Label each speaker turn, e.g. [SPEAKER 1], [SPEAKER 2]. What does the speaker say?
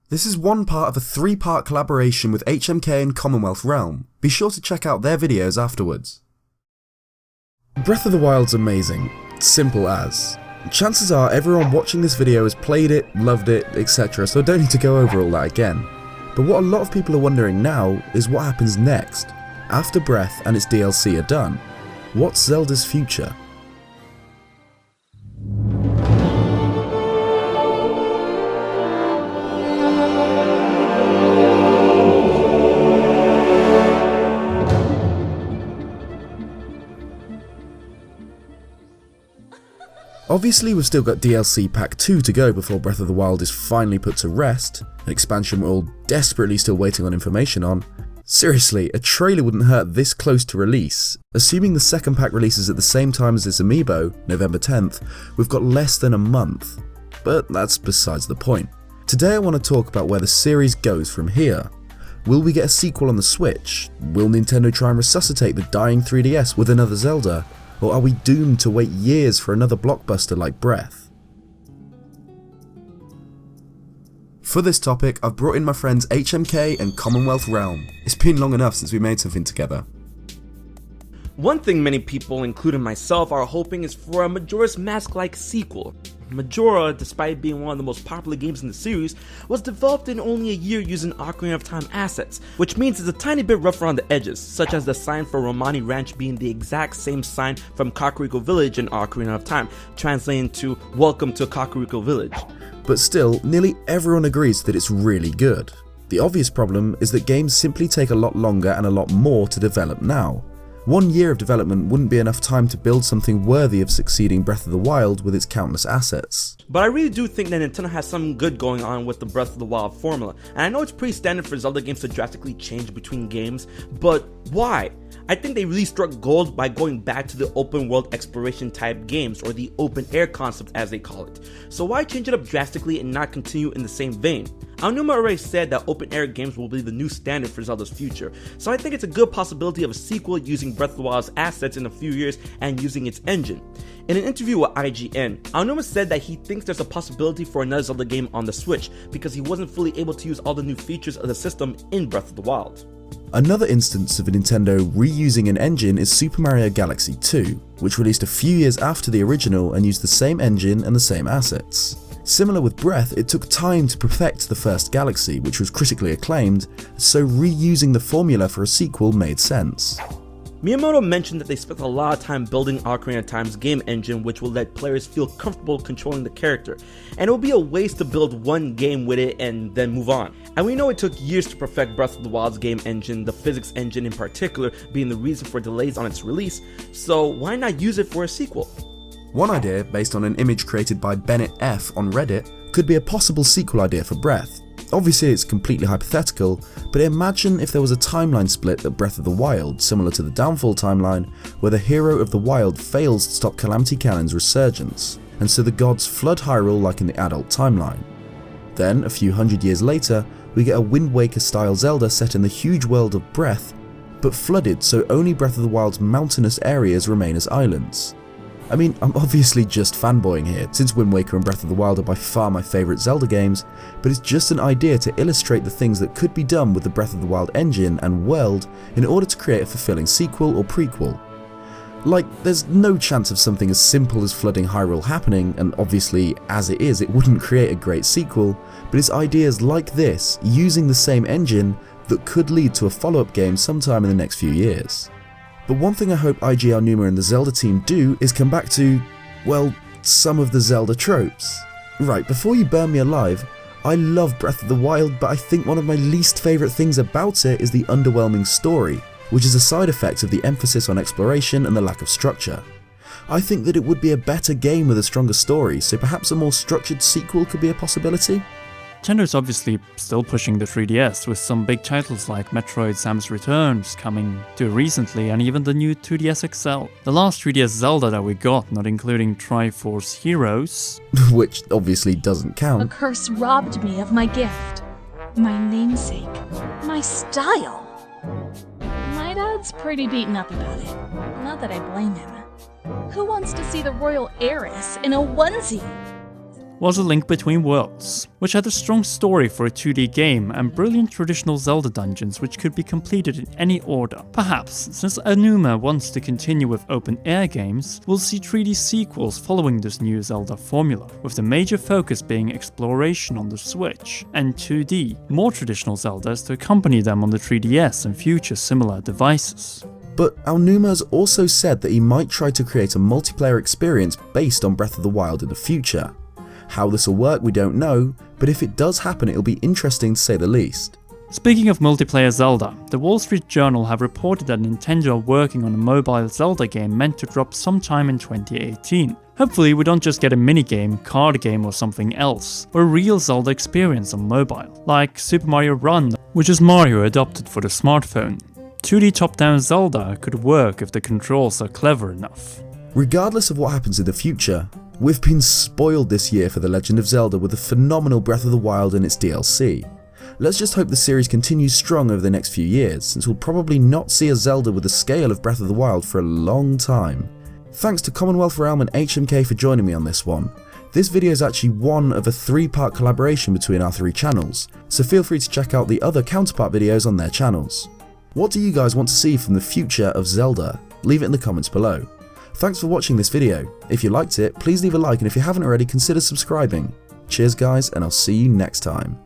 [SPEAKER 1] This is one part of a 3-part collaboration with HMK and Commonwealth Realm. Be sure to check out their videos afterwards. Breath of the Wild's amazing, simple as. Chances are everyone watching this video has played it, loved it, etc, so I don't need to go over all that again. But what a lot of people are wondering now is what happens next. After Breath and its DLC are done, what's Zelda's future? Obviously we've still got DLC Pack 2 to go before Breath of the Wild is finally put to rest, an expansion we're all desperately still waiting on information on. Seriously, a trailer wouldn't hurt this close to release. Assuming the second pack releases at the same time as this amiibo, November 10th, we've got less than a month. But that's besides the point. Today I want to talk about where the series goes from here. Will we get a sequel on the Switch? Will Nintendo try and resuscitate the dying 3DS with another Zelda? Or are we doomed to wait years for another blockbuster like Breath? For this topic, I've brought in my friends HMK and Commonwealth Realm. It's been long enough since we made something together.
[SPEAKER 2] One thing many people, including myself, are hoping is for a Majoras Mask-like sequel. Majora, despite being one of the most popular games in the series, was developed in only a year using Ocarina of Time assets, which means it's a tiny bit rough around the edges, such as the sign for Romani Ranch being the exact same sign from Kakariko Village in Ocarina of Time, translating to "Welcome to Kakariko Village."
[SPEAKER 1] But still, nearly everyone agrees that it's really good. The obvious problem is that games simply take a lot longer and a lot more to develop now. 1 year of development wouldn't be enough time to build something worthy of succeeding Breath of the Wild with its countless assets.
[SPEAKER 2] But I really do think that Nintendo has something good going on with the Breath of the Wild formula, and I know it's pretty standard for Zelda games to drastically change between games, but why? I think they really struck gold by going back to the open world exploration type games, or the open air concept as they call it. So why change it up drastically and not continue in the same vein? Aonuma already said that open air games will be the new standard for Zelda's future, so I think it's a good possibility of a sequel using Breath of the Wild's assets in a few years and using its engine. In an interview with IGN, Aonuma said that he thinks there's a possibility for another Zelda game on the Switch because he wasn't fully able to use all the new features of the system in Breath of the Wild.
[SPEAKER 1] Another instance of Nintendo reusing an engine is Super Mario Galaxy 2, which released a few years after the original and used the same engine and the same assets. Similar with Breath, it took time to perfect the first Galaxy, which was critically acclaimed, so reusing the formula for a sequel made sense.
[SPEAKER 2] Miyamoto mentioned that they spent a lot of time building Ocarina of Time's game engine, which will let players feel comfortable controlling the character, and it will be a waste to build one game with it and then move on. And we know it took years to perfect Breath of the Wild's game engine, the physics engine in particular being the reason for delays on its release, so why not use it for a sequel?
[SPEAKER 1] One idea, based on an image created by Bennett F on Reddit, could be a possible sequel idea for Breath. Obviously it's completely hypothetical, but imagine if there was a timeline split at Breath of the Wild, similar to the Downfall timeline, where the hero of the wild fails to stop Calamity Ganon's resurgence, and so the gods flood Hyrule like in the adult timeline. Then, a few hundred years later, we get a Wind Waker style Zelda set in the huge world of Breath, but flooded so only Breath of the Wild's mountainous areas remain as islands. I mean, I'm obviously just fanboying here, since Wind Waker and Breath of the Wild are by far my favourite Zelda games, but it's just an idea to illustrate the things that could be done with the Breath of the Wild engine and world in order to create a fulfilling sequel or prequel. Like, there's no chance of something as simple as flooding Hyrule happening, and obviously, as it is, it wouldn't create a great sequel, but it's ideas like this, using the same engine, that could lead to a follow-up game sometime in the next few years. But one thing I hope IG Aonuma and the Zelda team do is come back to, well, some of the Zelda tropes. Right, before you burn me alive, I love Breath of the Wild, but I think one of my least favourite things about it is the underwhelming story, which is a side effect of the emphasis on exploration and the lack of structure. I think that it would be a better game with a stronger story, so perhaps a more structured sequel could be a possibility?
[SPEAKER 3] Nintendo's obviously still pushing the 3DS, with some big titles like Metroid Samus Returns coming to recently, and even the new 2DS XL. The last 3DS Zelda that we got, not including Triforce Heroes,
[SPEAKER 1] which obviously doesn't count.
[SPEAKER 4] A curse robbed me of my gift, my namesake, my style. My dad's pretty beaten up about it. Not that I blame him. Who wants to see the royal heiress in a onesie?
[SPEAKER 3] was A Link Between Worlds, which had a strong story for a 2D game and brilliant traditional Zelda dungeons which could be completed in any order. Perhaps, since Aonuma wants to continue with open-air games, we'll see 3D sequels following this new Zelda formula, with the major focus being exploration on the Switch, and 2D, more traditional Zeldas to accompany them on the 3DS and future similar devices.
[SPEAKER 1] But Aonuma has also said that he might try to create a multiplayer experience based on Breath of the Wild in the future. How this will work we don't know, but if it does happen it'll be interesting to say the least.
[SPEAKER 3] Speaking of multiplayer Zelda, the Wall Street Journal have reported that Nintendo are working on a mobile Zelda game meant to drop sometime in 2018. Hopefully we don't just get a minigame, card game or something else, or a real Zelda experience on mobile, like Super Mario Run, which is Mario adopted for the smartphone. 2D top-down Zelda could work if the controls are clever enough.
[SPEAKER 1] Regardless of what happens in the future, we've been spoiled this year for The Legend of Zelda with a phenomenal Breath of the Wild and its DLC. Let's just hope the series continues strong over the next few years, since we'll probably not see a Zelda with the scale of Breath of the Wild for a long time. Thanks to Commonwealth Realm and HMK for joining me on this one. This video is actually one of a 3-part collaboration between our 3 channels, so feel free to check out the other counterpart videos on their channels. What do you guys want to see from the future of Zelda? Leave it in the comments below. Thanks for watching this video. If you liked it, please leave a like, and if you haven't already, consider subscribing. Cheers guys, and I'll see you next time.